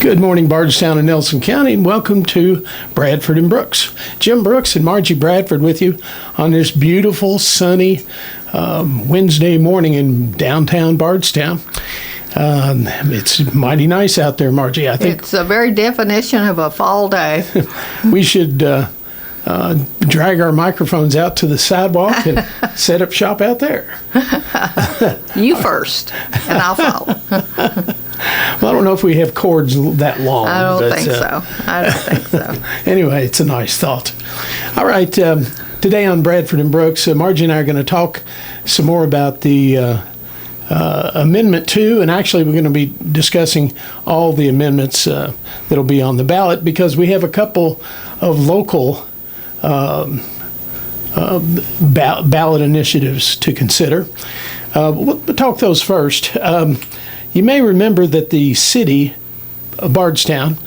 Good morning, Bardstown and Nelson County, and welcome to Bradford and Brooks. Jim Brooks and Margie Bradford with you on this beautiful, sunny Wednesday morning in downtown Bardstown. It's mighty nice out there, Margie. I think it's a very definition of a fall day. We should drag our microphones out to the sidewalk and set up shop out there. You first, and I'll follow. Well, I don't know if we have cords that long. I don't think so. Anyway, it's a nice thought. All right, today on Bradford and Brooks, Margie and I are going to talk some more about the Amendment 2, and actually we're going to be discussing all the amendments that'll be on the ballot because we have a couple of local ballot initiatives to consider. We'll talk those first. You may remember that the city of Bardstown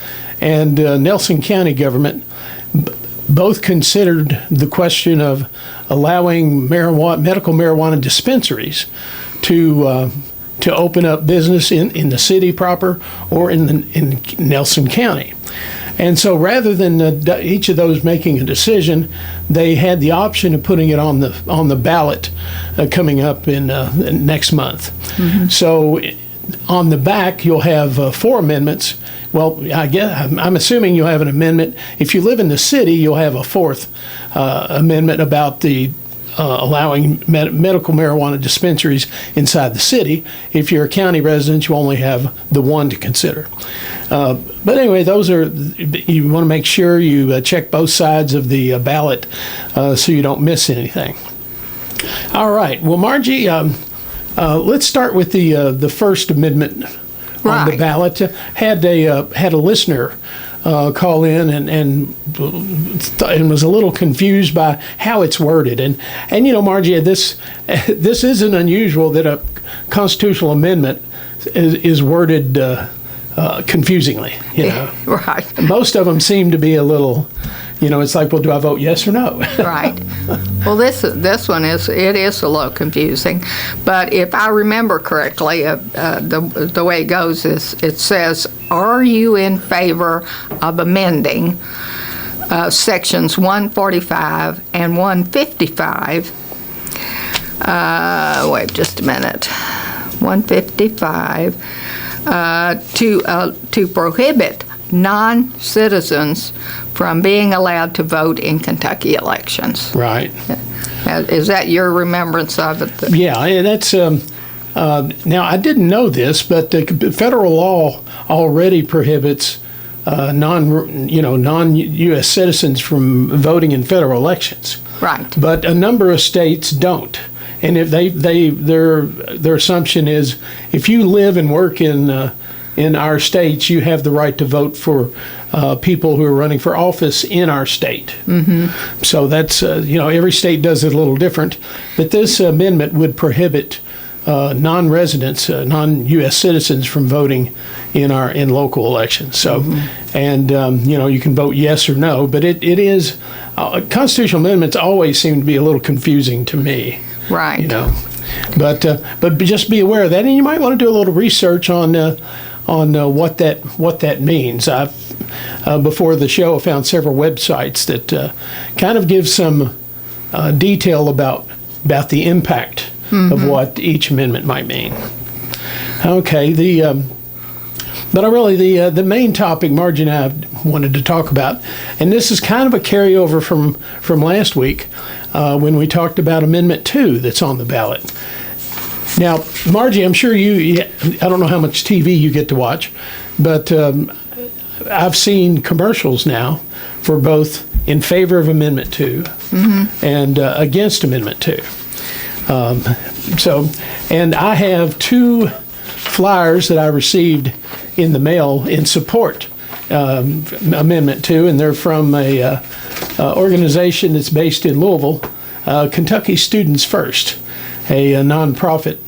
and Nelson County government both considered the question of allowing medical marijuana dispensaries to open up business in the city proper or in Nelson County. And so rather than each of those making a decision, they had the option of putting it on the ballot coming up in next month. Mm-hmm. So on the back, you'll have 4 amendments. Well, I'm assuming you'll have an amendment. If you live in the city, you'll have a 4th amendment about the allowing medical marijuana dispensaries inside the city. If you're a county resident, you only have the 1 to consider. But anyway, you want to make sure you check both sides of the ballot so you don't miss anything. All right. Well, Margie, let's start with the First Amendment on the ballot. Had a listener call in and was a little confused by how it's worded. And you know, Margie, this isn't unusual that a constitutional amendment is worded confusingly. You know, Right. Most of them seem to be a little. You know, it's like, well, do I vote yes or no? Right. Well, this one is a little confusing, but if I remember correctly, the way it goes is it says, "Are you in favor of amending sections 145 and 155?" Wait just a minute. 155 to prohibit non-citizens from being allowed to vote in Kentucky elections. Right. Is that your remembrance of it? Yeah, that's. Now, I didn't know this, but the federal law already prohibits non-U.S. citizens from voting in federal elections. Right. But a number of states don't. And if their assumption is if you live and work in our states, you have the right to vote for people who are running for office in our state. Mm-hmm. So that's, every state does it a little different. But this amendment would prohibit non-residents, non-U.S. citizens from voting in local elections. So, and, you can vote yes or no. But it is, constitutional amendments always seem to be a little confusing to me. Right. But just be aware of that. And you might want to do a little research on what that means. Before the show, I found several websites that kind of give some detail about the impact of what each amendment might mean. Okay, the main topic Margie and I wanted to talk about, and this is kind of a carryover from last week when we talked about Amendment 2 that's on the ballot. Now, Margie, I'm sure I don't know how much TV you get to watch, but I've seen commercials now for both in favor of Amendment 2 and against Amendment 2. And I have 2 flyers that I received in the mail in support of Amendment 2, and they're from a organization that's based in Louisville, Kentucky Students First, a nonprofit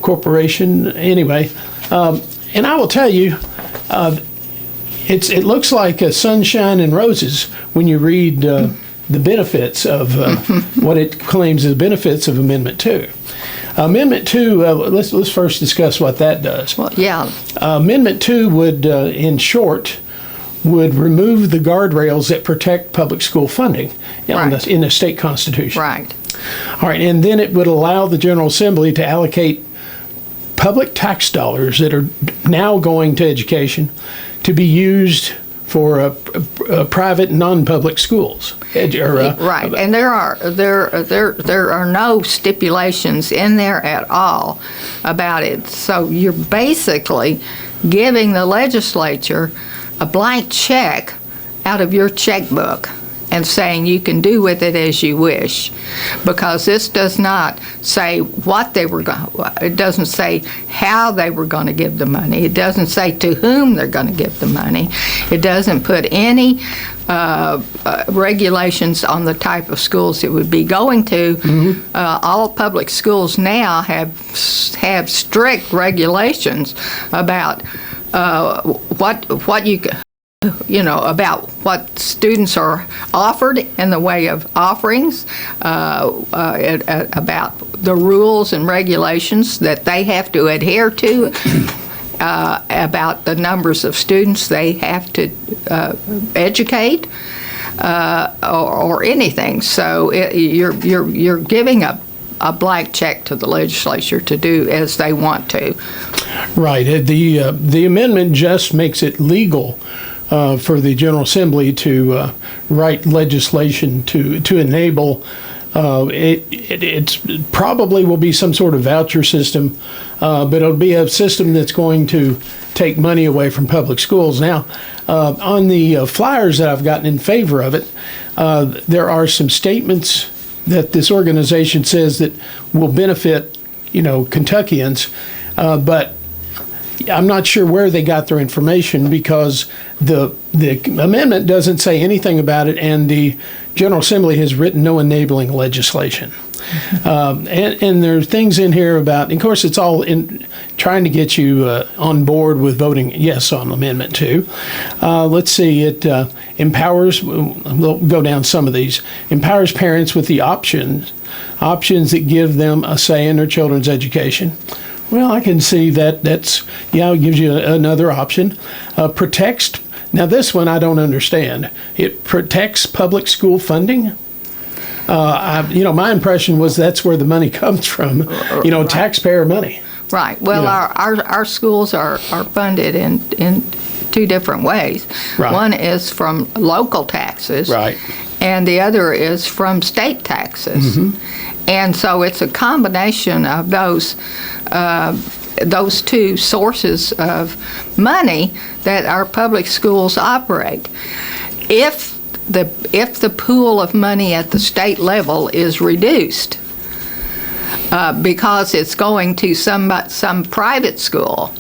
corporation. Anyway, and I will tell you, it looks like sunshine and roses when you read the benefits of what it claims as benefits of Amendment 2. Amendment 2, let's first discuss what that does. Well, yeah. Amendment 2 would, in short, would remove the guardrails that protect public school funding in the state constitution. Right. All right, and then it would allow the General Assembly to allocate public tax dollars that are now going to education to be used for private non-public schools. Right, and there are no stipulations in there at all about it. So you're basically giving the legislature a blank check out of your checkbook and saying you can do with it as you wish, because this does not say what they were going. It doesn't say how they were going to give the money. It doesn't say to whom they're going to give the money. It doesn't put any regulations on the type of schools it would be going to. Mm-hmm. All public schools now have strict regulations about what you know, about what students are offered in the way of offerings, about the rules and regulations that they have to adhere to, about the numbers of students they have to educate, or anything. So you're giving a blank check to the legislature to do as they want to. Right. The amendment just makes it legal for the General Assembly to write legislation to enable. It's probably will be some sort of voucher system, but it'll be a system that's going to take money away from public schools. Now, on the flyers that I've gotten in favor of it, there are some statements that this organization says that will benefit, Kentuckians, but I'm not sure where they got their information, because the amendment doesn't say anything about it, and the General Assembly has written no enabling legislation. Mm-hmm. And there are things in here about, of course, it's all in trying to get you on board with voting yes on Amendment 2. Let's see, it empowers, we'll go down some of these, empowers parents with the options that give them a say in their children's education. Well, I can see that it gives you another option. Protects, now this one I don't understand. It protects public school funding. My impression was that's where the money comes from, right. Taxpayer money. Right. Well, our schools are funded in two different ways. Right. One is from local taxes. Right. And the other is from state taxes. Mm-hmm. And so it's a combination of those two sources of money that our public schools operate. If the pool of money at the state level is reduced because it's going to some private school,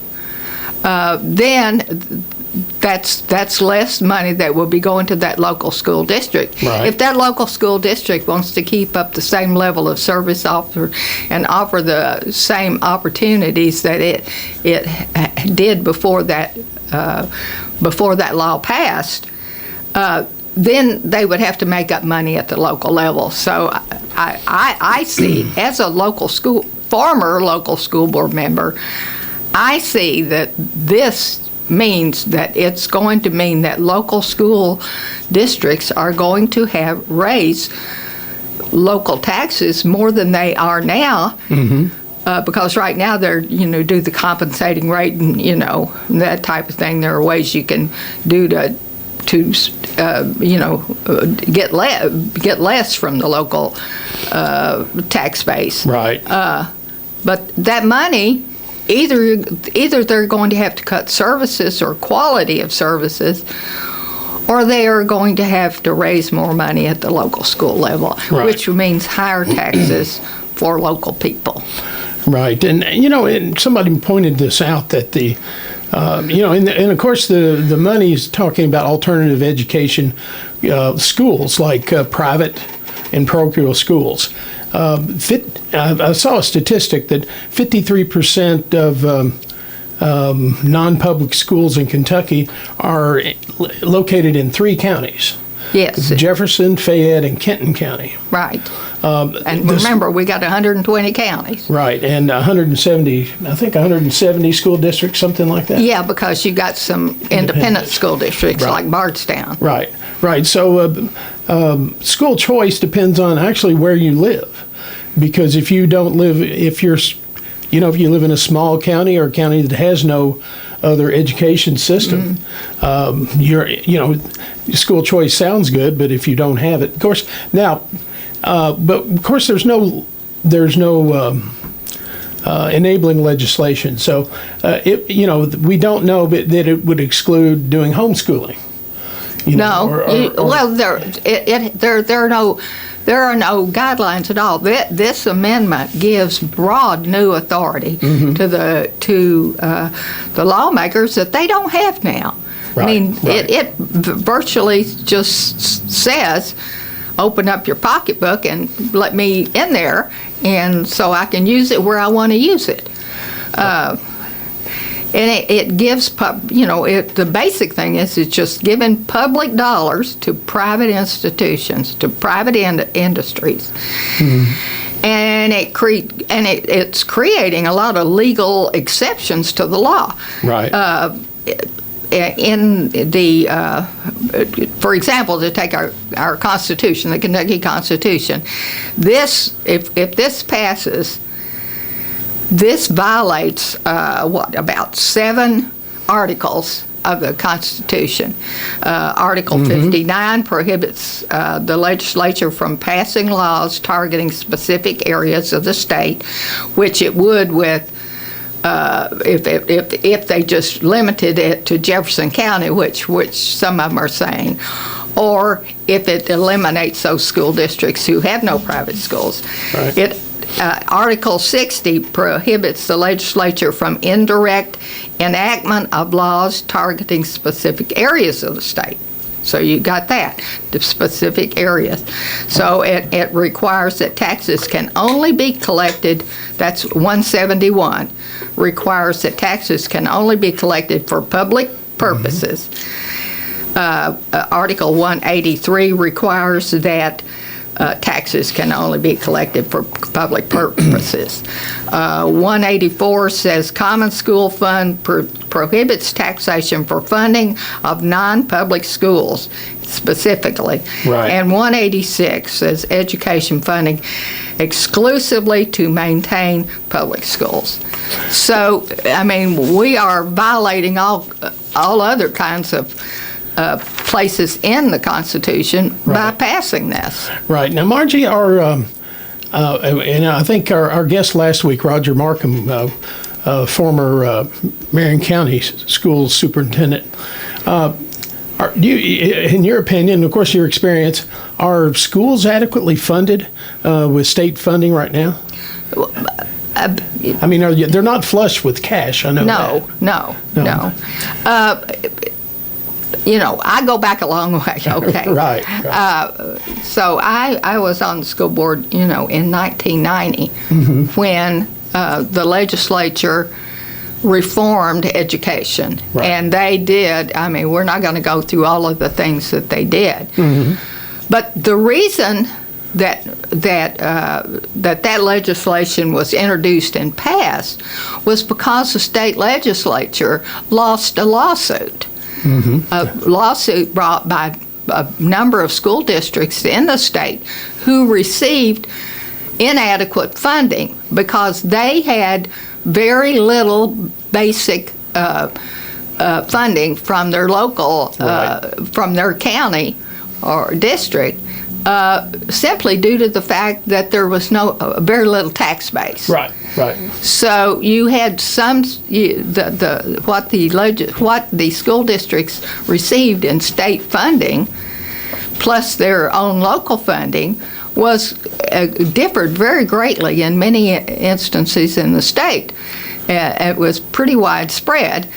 then that's less money that will be going to that local school district. Right. If that local school district wants to keep up the same level of service offer and offer the same opportunities that it did before that law passed, then they would have to make up money at the local level. So I see, as a former local school board member, I see that this means that it's going to mean that local school districts are going to have raised local taxes more than they are now. Mm-hmm. Because right now they're, do the compensating rate and, that type of thing. There are ways you can do to get less from the local tax base. Right. But that money, either they're going to have to cut services or quality of services, or they are going to have to raise more money at the local school level, right. Which means higher taxes for local people. Right. And somebody pointed this out, that the and of course the money is talking about alternative education schools, like private and parochial schools. I saw a statistic that 53% of non-public schools in Kentucky are located in 3 counties. Yes. Jefferson, Fayette, and Kenton County. Right. And remember, we got 120 counties. Right, and 170 school districts, something like that. Yeah, because you got some independent school districts like Bardstown. Right, right. So school choice depends on actually where you live, because if you don't live, if you live in a small county or a county that has no other education system, school choice sounds good, but if you don't have it, of course, now. But of course, there's no enabling legislation. So, we don't know that it would exclude doing homeschooling. There are no guidelines at all. This amendment gives broad new authority to the lawmakers that they don't have now. Right, I mean, right. it virtually just says, open up your pocketbook and let me in there, and so I can use it where I want to use it. And it gives, the basic thing is it's just giving public dollars to private institutions, to private industries. And it's creating a lot of legal exceptions to the law. Right. In the, for example, to take our Constitution, the Kentucky Constitution, if this passes, this violates about 7 articles of the Constitution. Article 59 prohibits the legislature from passing laws targeting specific areas of the state, which it would with if they just limited it to Jefferson County, which some of them are saying, or if it eliminates those school districts who have no private schools. Right. Article 60 prohibits the legislature from indirect enactment of laws targeting specific areas of the state. So you got that, the specific areas. So it requires that taxes can only be collected, that's 171, requires that taxes can only be collected for public purposes. Article 183 requires that taxes can only be collected for public purposes. 184 says common school fund prohibits taxation for funding of non-public schools specifically. Right. And 186 says education funding exclusively to maintain public schools. So, I mean, we are violating all other kinds of places in the Constitution by passing this. Right. Now, Margie, and I think our guest last week, Roger Markham, former Marion County School Superintendent, in your opinion, of course, your experience, are schools adequately funded with state funding right now? I mean, they're not flush with cash, I know that. No. I go back a long way, okay? Right. So I was on the school board, in 1990 when the legislature reformed education. Right. And they did, I mean, we're not going to go through all of the things that they did. But the reason that legislation was introduced and passed was because the state legislature lost a lawsuit. A lawsuit brought by a number of school districts in the state who received inadequate funding because they had very little basic funding from their local, from their county or district, simply due to the fact that there was very little tax base. Right. So you had what the school districts received in state funding, plus their own local funding, was differed very greatly in many instances in the state. It was pretty widespread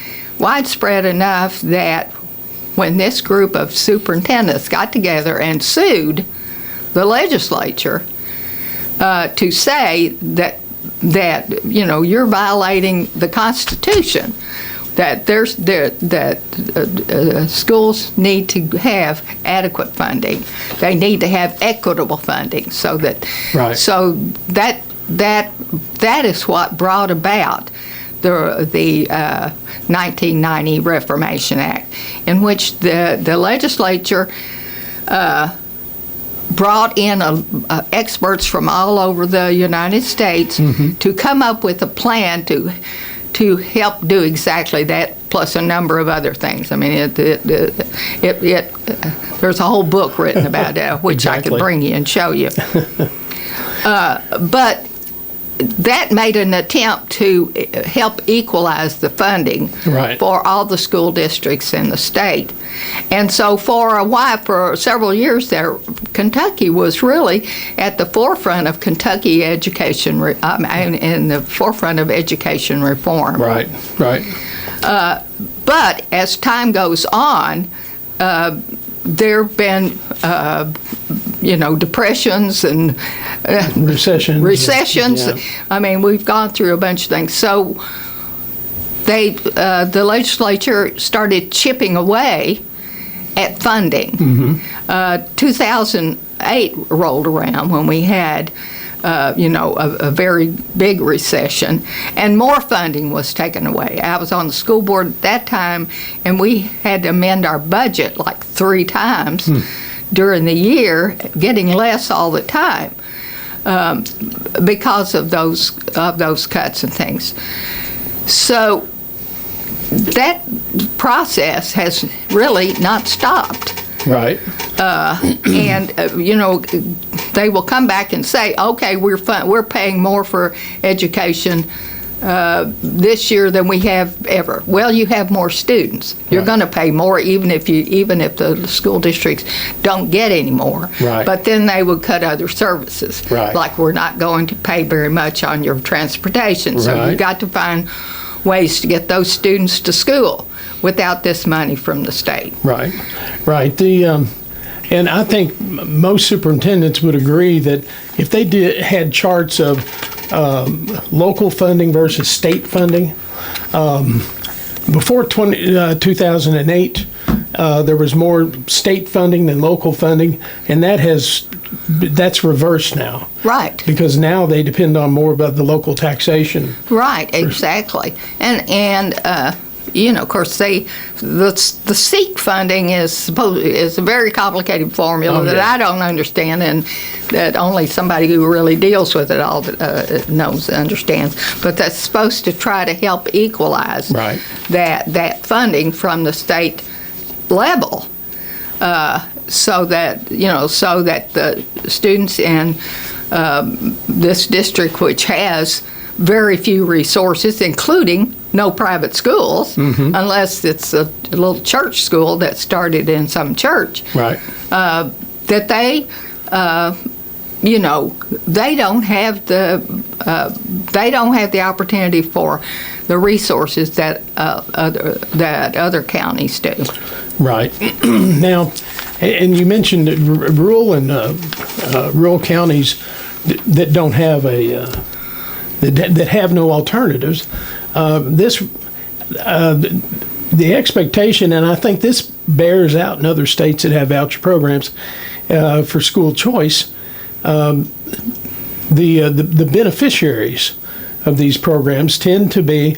enough that when this group of superintendents got together and sued the legislature to say that you're violating the Constitution, that schools need to have adequate funding. They need to have equitable funding so that that is what brought about the 1990 Reformation Act, in which the legislature brought in experts from all over the United States to come up with a plan to help do exactly that, plus a number of other things. I mean, there's a whole book written about it, which I could bring you and show you. But that made an attempt to help equalize the funding for all the school districts in the state. And so for several years there, Kentucky was really at the forefront of Kentucky education, in the forefront of education reform. Right. But as time goes on, there have been, depressions and recessions. Yeah. I mean, we've gone through a bunch of things. So the legislature started chipping away at funding. 2008 rolled around when we had a very big recession, and more funding was taken away. I was on the school board at that time, and we had to amend our budget like 3 times during the year, getting less all the time because of those cuts and things. So that process has really not stopped. Right. And they will come back and say, okay, we're paying more for education this year than we have ever. Well, you have more students. You're going to pay more even if the school districts don't get any more. Right. But then they would cut other services. Right. Like, we're not going to pay very much on your transportation. So you've got to find ways to get those students to school without this money from the state. Right. And I think most superintendents would agree that if they had charts of local funding versus state funding, before 2008, there was more state funding than local funding, and that's reversed now. Right. Because now they depend on more about the local taxation. Right, exactly. And of course, the SEEK funding is a very complicated formula that I don't understand, and that only somebody who really deals with it all understands. But that's supposed to try to help equalize that funding from the state level, so that the students in this district, which has very few resources, including no private schools, unless it's a little church school that started in some church. Right. That they don't have the opportunity for the resources that other counties do. Right. Now, and you mentioned that rural counties that don't have that have no alternatives. The expectation, and I think this bears out in other states that have voucher programs for school choice, the beneficiaries of these programs tend to be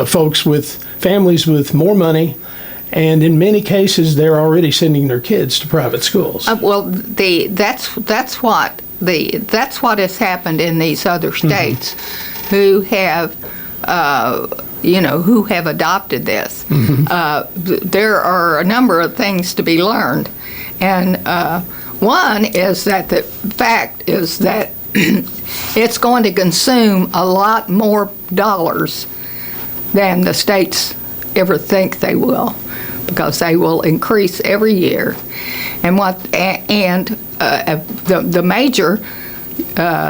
folks with families with more money, and in many cases they're already sending their kids to private schools. That's what has happened in these other states who have adopted this. There are a number of things to be learned, and one is that the fact is that it's going to consume a lot more dollars than the states ever think they will, because they will increase every year. And the major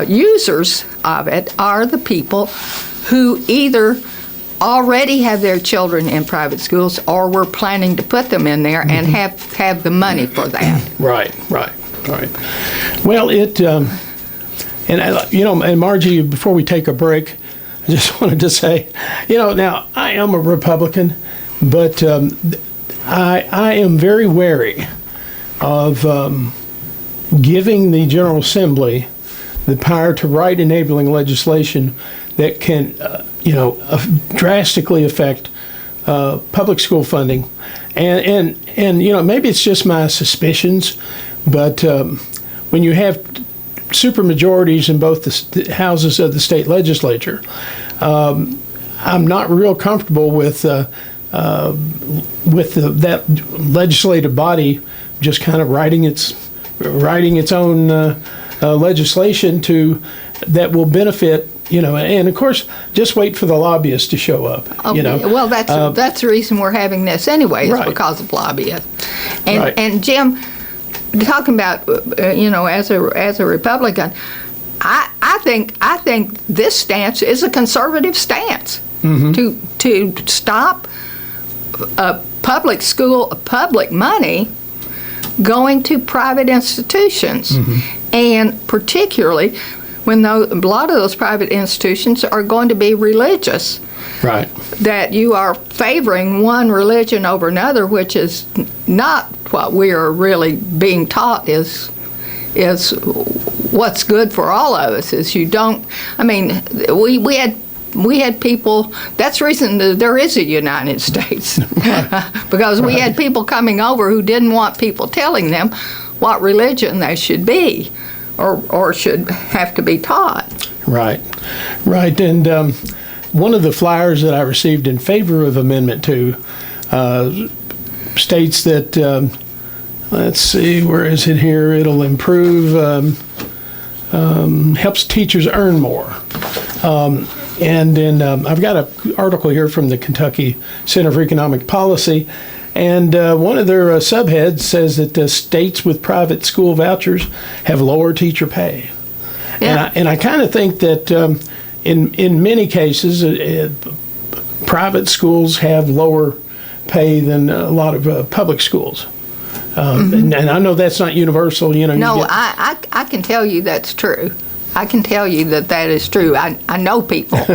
users of it are the people who either already have their children in private schools or were planning to put them in there and have the money for that. Right. Well, and Margie, before we take a break, I just wanted to say, now I am a Republican, but I am very wary of giving the General Assembly the power to write enabling legislation that can, drastically affect public school funding. And maybe it's just my suspicions, but when you have supermajorities in both the houses of the state legislature, I'm not real comfortable with that legislative body just kind of writing its own legislation that will benefit. And of course, just wait for the lobbyists to show up. Well, that's the reason we're having this anyway, is right. because of lobbyists. And Right. and Jim, talking about as a Republican, I think this stance is a conservative stance to stop public money going to private institutions, and particularly when a lot of those private institutions are going to be religious. Right. That you are favoring one religion over another, which is not what we are really being taught is what's good for all of us. Is you don't. I mean, we had people. That's the reason there is a United States, because we had people coming over who didn't want people telling them what religion they should be, or should have to be taught. Right. And one of the flyers that I received in favor of Amendment 2 states that, let's see, where is it here? It'll improve, helps teachers earn more. And then I've got an article here from the Kentucky Center for Economic Policy, and one of their subheads says that states with private school vouchers have lower teacher pay. Yeah. And I kind of think that in many cases, private schools have lower pay than a lot of public schools. And I know that's not universal. No, I can tell you that's true. I can tell you that is true. I know people who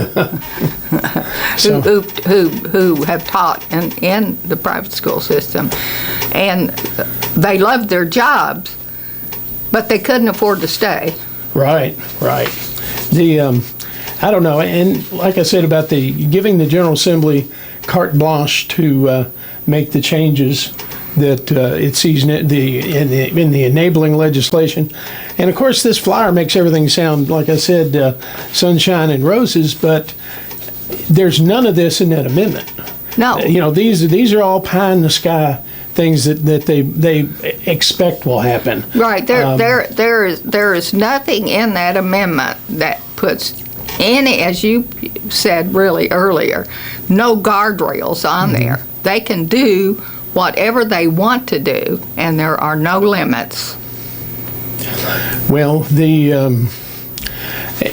have taught in the private school system, and they loved their jobs, but they couldn't afford to stay. Right. I don't know, and like I said about giving the General Assembly carte blanche to make the changes that it sees in the enabling legislation. And of course, this flyer makes everything sound, like I said, sunshine and roses, but there's none of this in that amendment. No. These are all pie in the sky things that they expect will happen. Right. There is nothing in that amendment that puts any, as you said really earlier, no guardrails on there. They can do whatever they want to do, and there are no limits. Well, and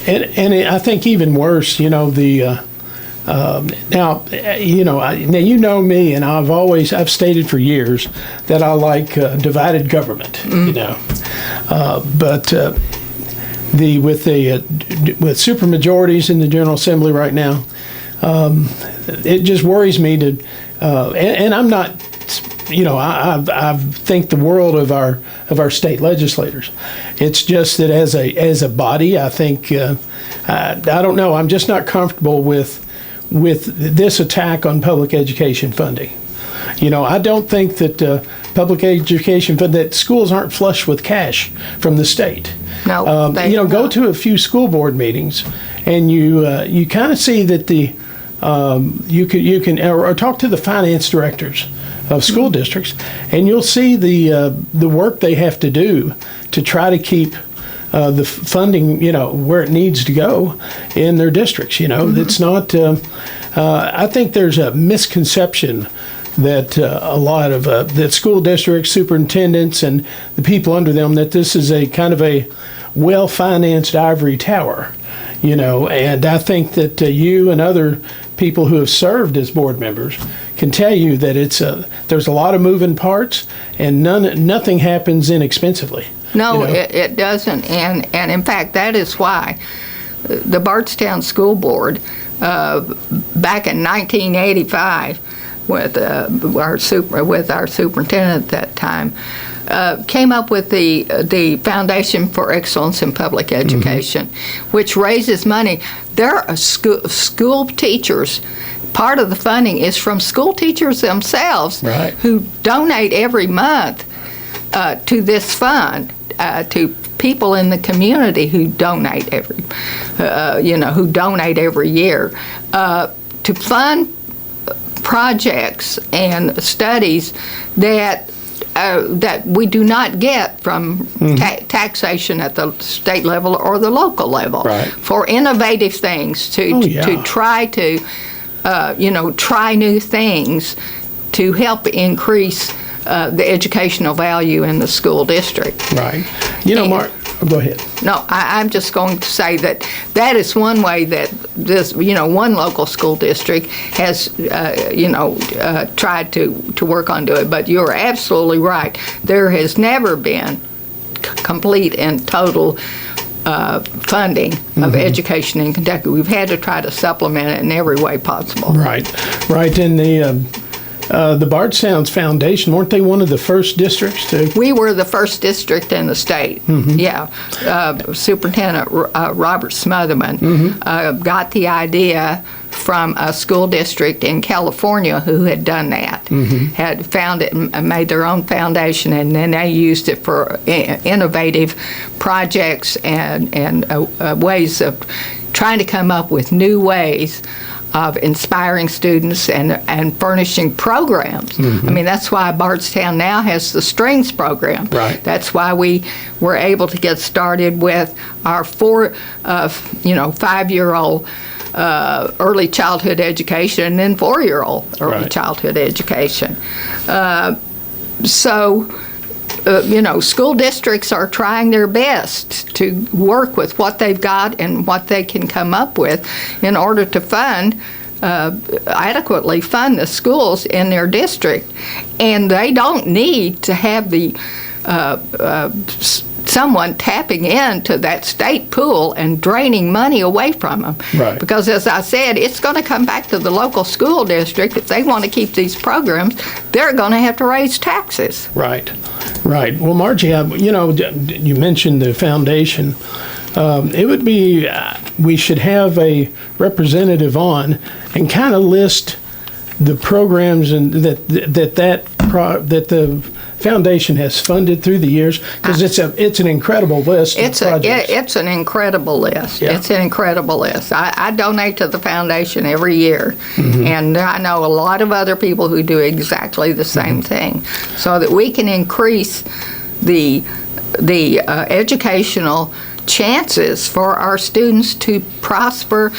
I think even worse, now you know me, and I've stated for years that I like divided government. But with supermajorities in the General Assembly right now, it just worries me to, and I'm not. I think the world of our state legislators. It's just that as a body, I think I don't know. I'm just not comfortable with this attack on public education funding. I don't think that public education that schools aren't flush with cash from the state. No, go to a few school board meetings, and you kind of see that you can or talk to the finance directors of school districts, and you'll see the work they have to do to try to keep the funding, where it needs to go in their districts. It's not. I think there's a misconception that a lot of that school districts, superintendents, and the people under them, that this is a kind of a well-financed ivory tower. And I think that you and other people who have served as board members can tell you that there's a lot of moving parts, and nothing happens inexpensively. No, it doesn't, and in fact that is why the Bardstown School Board back in 1985 with our superintendent at that time, came up with the Foundation for Excellence in Public Education, which raises money. There are school teachers. Part of the funding is from school teachers themselves, right, who donate every month to this fund, to people in the community who donate who donate every year to fund projects and studies that we do not get from taxation at the state level or the local level, right, for innovative things to try to try new things to help increase the educational value in the school district. Right. Mark, go ahead. No, I'm just going to say that is one way that this, one local school district has, tried to work on doing it. But you're absolutely right. There has never been complete and total funding of education in Kentucky. We've had to try to supplement it in every way possible. Right. And the Bardstown Foundation, weren't they one of the first districts to? We were the first district in the state. Yeah. Superintendent Robert Smotherman got the idea from a school district in California who had done that, had found it and made their own foundation, and then they used it for innovative projects and ways of trying to come up with new ways of inspiring students and furnishing programs. I mean, that's why Bardstown now has the Strings program. Right. That's why we were able to get started with our 5-year-old early childhood education and then 4-year-old early childhood education. School districts are trying their best to work with what they've got and what they can come up with in order to adequately fund the schools in their district. And they don't need to have someone tapping into that state pool and draining money away from them. Right. Because, as I said, it's going to come back to the local school district. If they want to keep these programs, they're going to have to raise taxes. Right. Well, Margie, you mentioned the foundation. It would be, we should have a representative on and kind of list the programs and that the foundation has funded through the years, because it's an incredible list of projects. It's an incredible list. Yeah. It's an incredible list. I donate to the foundation every year, and I know a lot of other people who do exactly the same thing, so that we can increase the educational chances for our students to prosper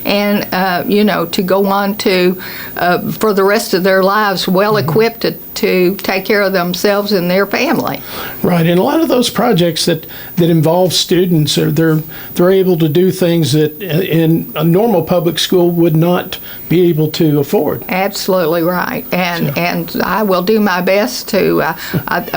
and to go on to for the rest of their lives well equipped to take care of themselves and their family. Right, and a lot of those projects that involve students, they're able to do things that in a normal public school would not be able to afford. Absolutely right, and I will do my best to.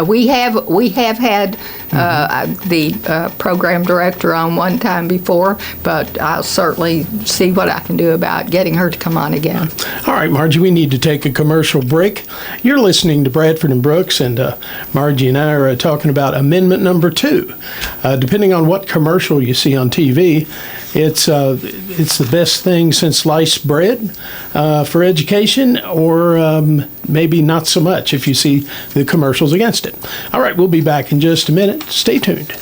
We have had the program director on one time before, but I'll certainly see what I can do about getting her to come on again. All right, Margie, we need to take a commercial break. You're listening to Bradford and Brooks, and Margie and I are talking about Amendment Number 2. Depending on what commercial you see on TV, it's the best thing since sliced bread for education, or maybe not so much if you see the commercials against it. All right, we'll be back in just a minute. Stay tuned.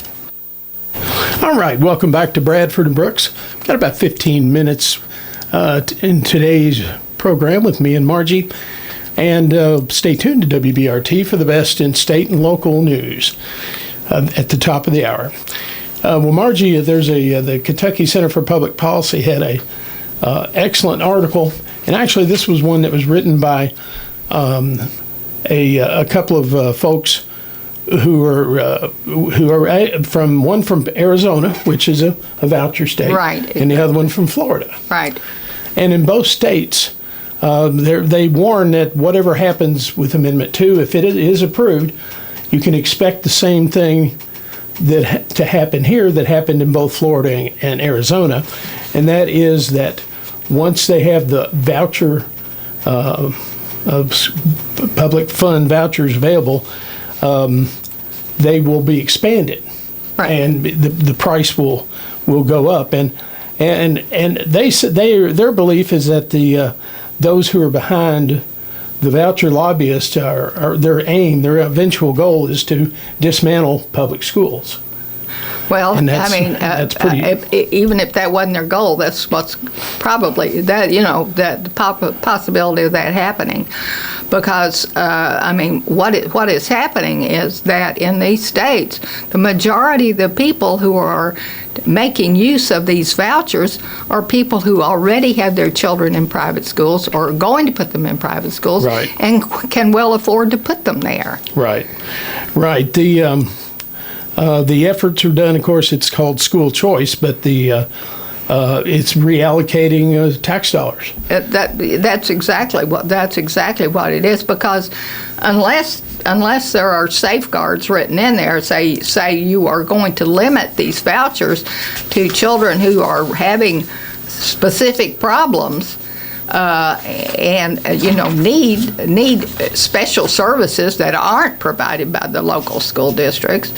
All right, welcome back to Bradford and Brooks. Got about 15 minutes in today's program with me and Margie. And stay tuned to WBRT for the best in state and local news at the top of the hour. Well, Margie, there's the Kentucky Center for Public Policy had a excellent article, and actually this was one that was written by a couple of folks who are from Arizona, which is a voucher state, right, and the other one from Florida, right, and in both states. They warn that whatever happens with Amendment 2, if it is approved, you can expect the same thing to happen here that happened in both Florida and Arizona, and that is that once they have the voucher public fund vouchers available, they will be expanded, Right. and the price will go up. And they said their belief is that those who are behind the voucher lobbyists are their eventual goal is to dismantle public schools. Well, And I mean, that's pretty. even if that wasn't their goal, that's what's probably that that the possibility of that happening, because I mean, what is happening is that in these states, the majority of the people who are making use of these vouchers are people who already have their children in private schools or are going to put them in private schools, Right. and can well afford to put them there. Right. The efforts are done. Of course, it's called school choice, but it's reallocating tax dollars. That's exactly what it is, because unless there are safeguards written in there, say you are going to limit these vouchers to children who are having specific problems, and need special services that aren't provided by the local school districts,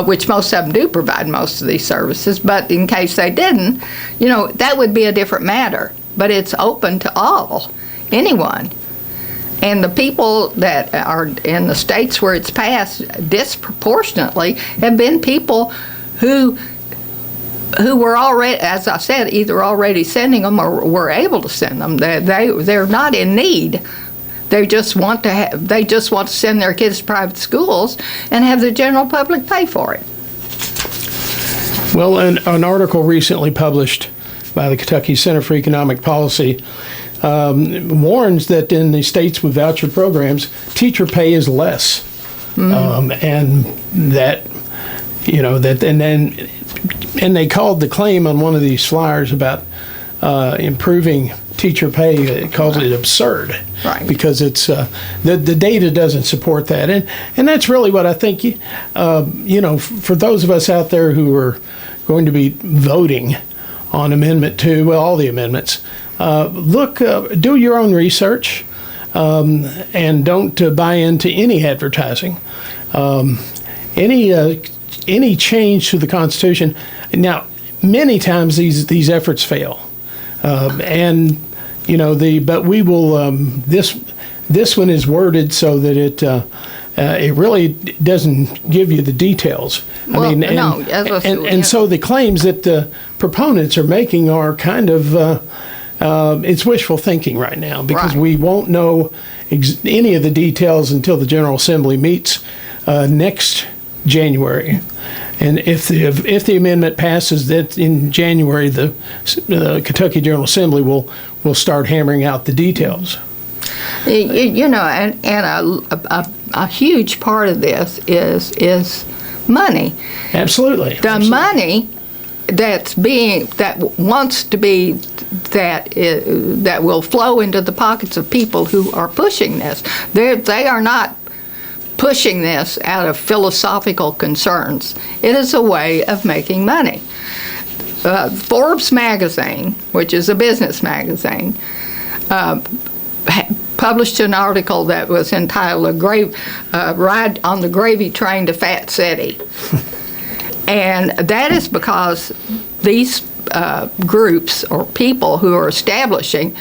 which most of them do provide most of these services, but in case they didn't, that would be a different matter. But it's open to anyone. And the people that are in the states where it's passed disproportionately have been people who were already, as I said, either already sending them or were able to send them. They're not in need. They just want to send their kids to private schools and have the general public pay for it. Well, an article recently published by the Kentucky Center for Economic Policy warns that in the states with voucher programs, teacher pay is less, and that and they called the claim on one of these flyers about improving teacher pay. It calls it absurd, Right. because it's the data doesn't support that, and that's really what I think. For those of us out there who are going to be voting on Amendment 2, well, all the amendments, do your own research, and don't buy into any advertising. Any change to the Constitution. Now, many times these efforts fail, but we will. This one is worded so that it really doesn't give you the details. So the claims that the proponents are making are kind of it's wishful thinking right now, because Right. we won't know any of the details until the General Assembly meets next January. And if the amendment passes, that in January the Kentucky General Assembly will start hammering out the details. A huge part of this is money. Absolutely. The money that will flow into the pockets of people who are pushing this. They are not pushing this out of philosophical concerns. It is a way of making money. Forbes magazine, which is a business magazine, published an article that was entitled "Ride on the Gravy Train to Fat City." And that is because these groups or people who are establishing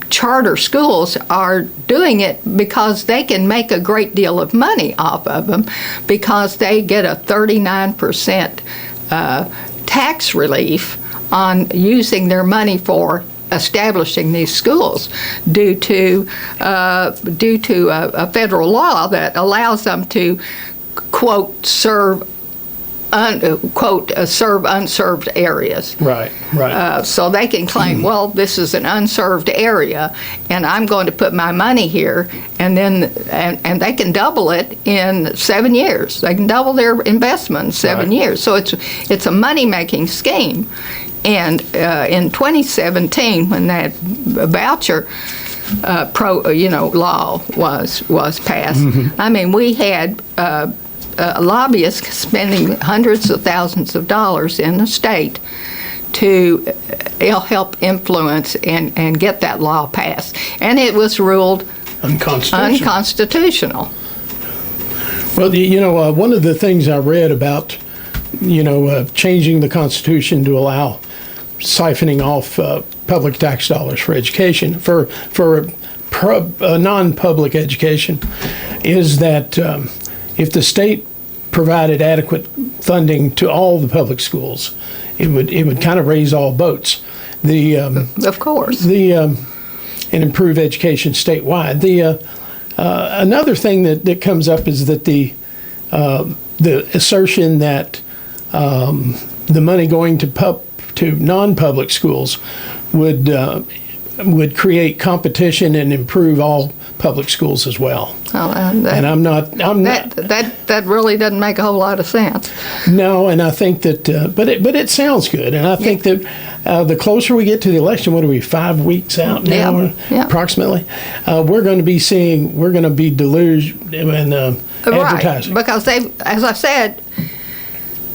charter schools are doing it because they can make a great deal of money off of them, because they get a 39% tax relief on using their money for establishing these schools due to a federal law that allows them to, quote, serve unserved areas. Right. So they can claim, well, this is an unserved area, and I'm going to put my money here, and then and they can double it in 7 years. They can double their investment in 7 years. So it's a money-making scheme. And in 2017, when that voucher law was passed, I mean, we had lobbyists spending hundreds of thousands of dollars in the state to help influence and get that law passed. And it was ruled unconstitutional. Well, one of the things I read about, changing the Constitution to allow siphoning off public tax dollars for education, for non-public education, is that if the state provided adequate funding to all the public schools, it would kind of raise all boats. Of course. And improve education statewide. Another thing that comes up is that the assertion that the money going to non-public schools would create competition and improve all public schools as well. That really doesn't make a whole lot of sense. No, and I think that, but it sounds good, and I think that the closer we get to the election, what are we, 5 weeks out now, approximately? We're going to be deluged in advertising, right? Because they, as I said,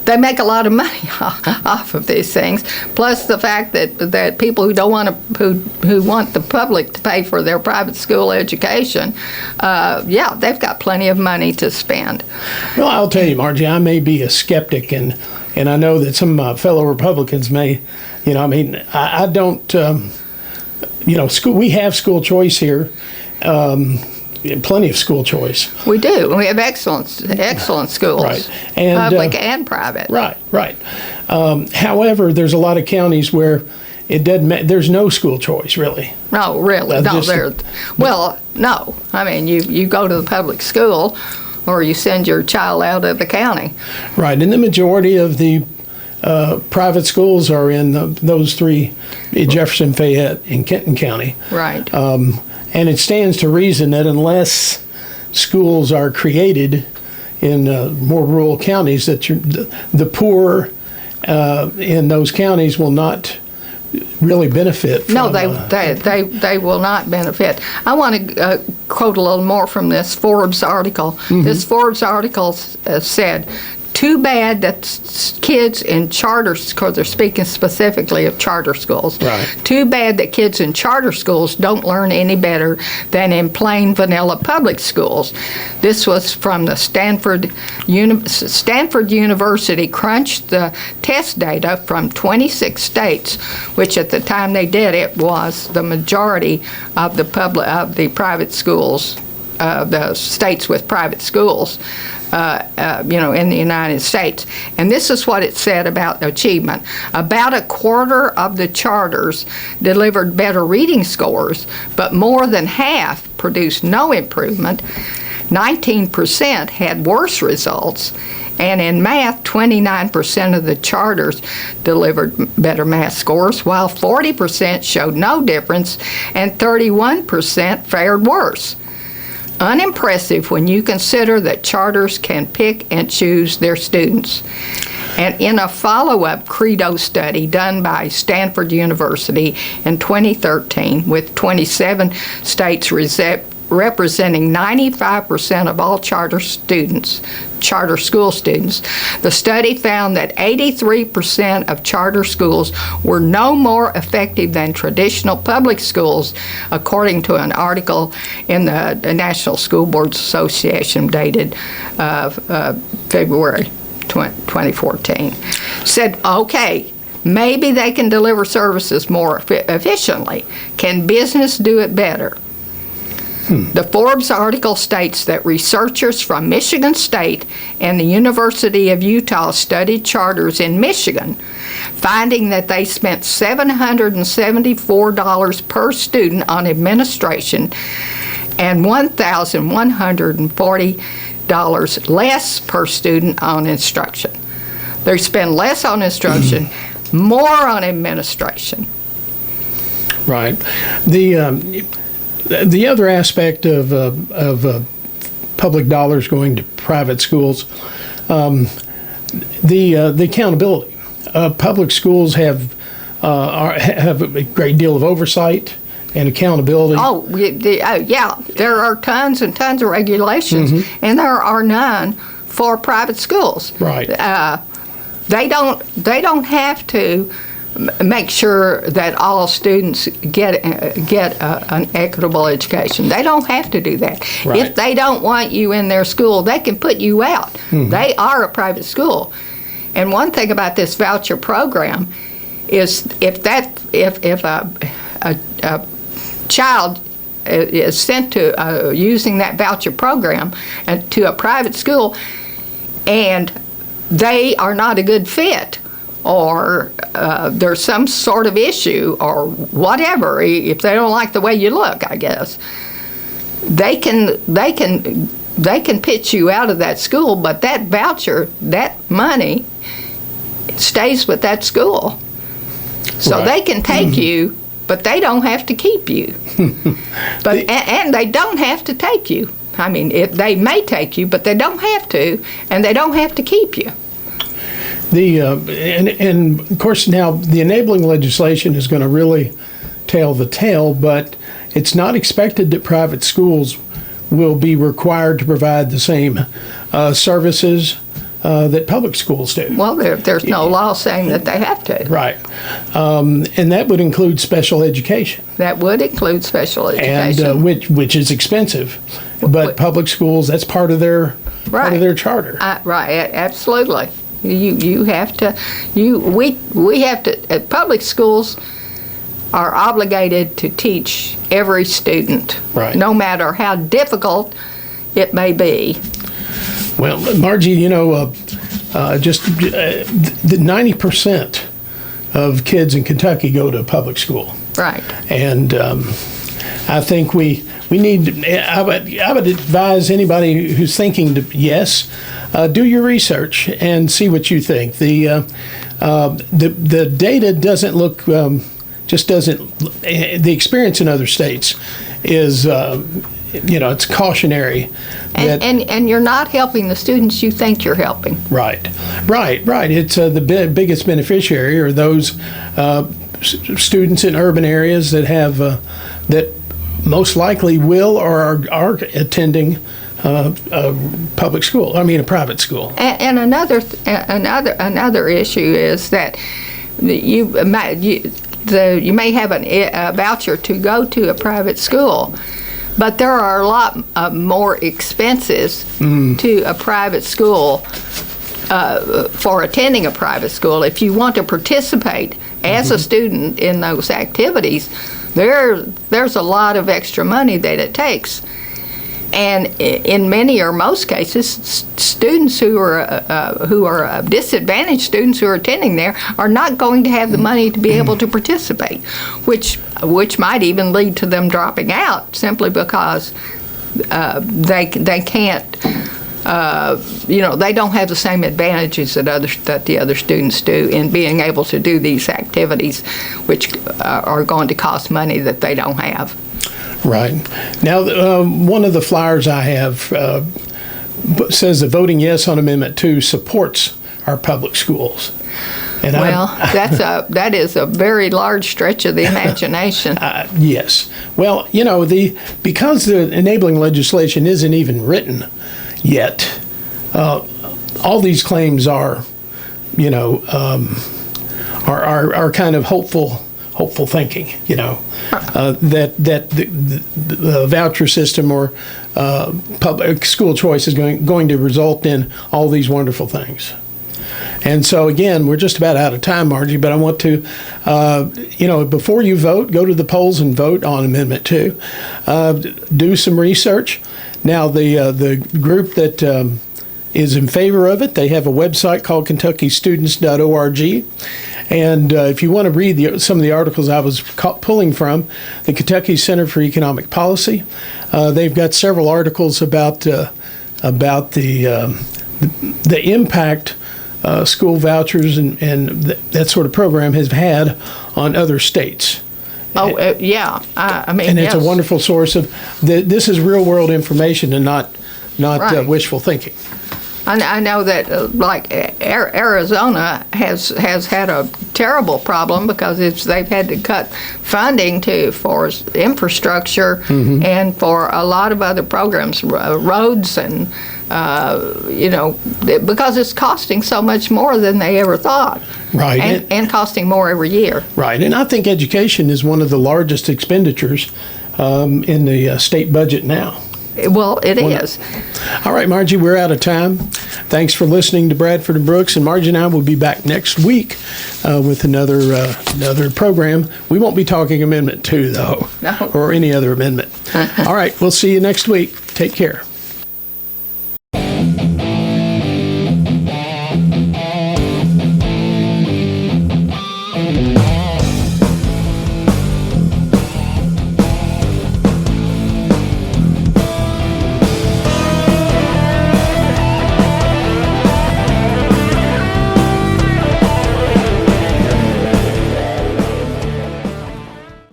they make a lot of money off of these things. Plus the fact that people who don't want who want the public to pay for their private school education, they've got plenty of money to spend. Well, I'll tell you, Margie, I may be a skeptic, and I know that some of my fellow Republicans may. I don't. School. We have school choice here. Plenty of school choice. We do. We have excellent schools, right? And public and private. Right. However, there's a lot of counties where it doesn't. There's no school choice, really. No, really. No. I mean, you go to the public school, or you send your child out of the county. Right, and the majority of the private schools are in those three: Jefferson, Fayette, and Kenton County. Right. And it stands to reason that unless schools are created in more rural counties, that the poor in those counties will not really benefit from, no, they will not benefit. I want to quote a little more from this Forbes article. Mm-hmm. This Forbes article said, "Too bad that kids in charter schools," they're speaking specifically of charter schools, right. "Too bad that kids in charter schools don't learn any better than in plain vanilla public schools." This was from the Stanford University crunched the test data from 26 states, which at the time they did it was the majority of the private schools, the states with private schools. In the United States. And this is what it said about achievement. About a quarter of the charters delivered better reading scores, but more than half produced no improvement. 19% had worse results. And in math, 29% of the charters delivered better math scores, while 40% showed no difference and 31% fared worse. Unimpressive when you consider that charters can pick and choose their students. And in a follow-up Credo study done by Stanford University in 2013 with 27 states representing 95% of all charter school students, the study found that 83% of charter schools were no more effective than traditional public schools, according to an article in the National School Boards Association dated February 2014. Said, okay, maybe they can deliver services more efficiently. Can business do it better? The Forbes article states that researchers from Michigan State and the University of Utah studied charters in Michigan, finding that they spent $774 per student on administration and $1,140 less per student on instruction. They spend less on instruction, more on administration. Right. The other aspect of public dollars going to private schools, the accountability. Public schools have a great deal of oversight and accountability. There are tons and tons of regulations, and there are none for private schools. Right. They don't have to make sure that all students get an equitable education. They don't have to do that. Right. If they don't want you in their school, they can put you out. They are a private school. And one thing about this voucher program is if a child is sent to using that voucher program and to a private school, and they are not a good fit, or there's some sort of issue or whatever, if they don't like the way you look, I guess, they can pitch you out of that school, but that voucher, that money, stays with that school. So Right. they can take you, but they don't have to keep you. And they don't have to take you. I mean, they may take you, but they don't have to, and they don't have to keep you. And of course now the enabling legislation is going to really tell the tale, but it's not expected that private schools will be required to provide the same services that public schools do. Well, there's no law saying that they have to. Right. And that would include special education. That would include special education. And which is expensive. But public schools, that's part of their charter. Right, absolutely. We have to, public schools are obligated to teach every student, Right. no matter how difficult it may be. Well, Margie, just the 90% of kids in Kentucky go to public school. Right. And I think we need, I would advise anybody who's thinking to, yes, do your research and see what you think. The data doesn't look, the experience in other states is, it's cautionary. And you're not helping the students you think you're helping. Right. It's the biggest beneficiary are those students in urban areas that have that most likely will or are attending a public school. I mean, a private school. And another issue is that you may have a voucher to go to a private school, but there are a lot more expenses to a private school for attending a private school. If you want to participate as a student in those activities, there's a lot of extra money that it takes. And in many or most cases, students who are disadvantaged students who are attending there are not going to have the money to be able to participate, which might even lead to them dropping out simply because they can't. They don't have the same advantages that the other students do in being able to do these activities, which are going to cost money that they don't have. Right. Now, one of the flyers I have says that voting yes on Amendment 2 supports our public schools. And that is a very large stretch of the imagination. Yes. Well, because the enabling legislation isn't even written yet, all these claims are kind of hopeful thinking, that the voucher system or public school choice is going to result in all these wonderful things. And so, again, we're just about out of time, Margie, but I want to, before you vote, go to the polls and vote on Amendment 2. Do some research. Now, the group that is in favor of it, they have a website called KentuckyStudents.org. And if you want to read some of the articles I was pulling from, the Kentucky Center for Economic Policy, they've got several articles about the impact school vouchers and that sort of program has had on other states. Yeah. I mean, and it's yes. a wonderful source of this is real world information and not Right. Wishful thinking. I know that, Arizona has had a terrible problem because they've had to cut funding for infrastructure and for a lot of other programs, roads and because it's costing so much more than they ever thought. Right. And costing more every year. Right. And I think education is one of the largest expenditures in the state budget now. Well, it is. All right, Margie, we're out of time. Thanks for listening to Bradford and Brooks. And Margie and I will be back next week with another program. We won't be talking Amendment 2, though, No. or any other amendment. All right, we'll see you next week. Take care.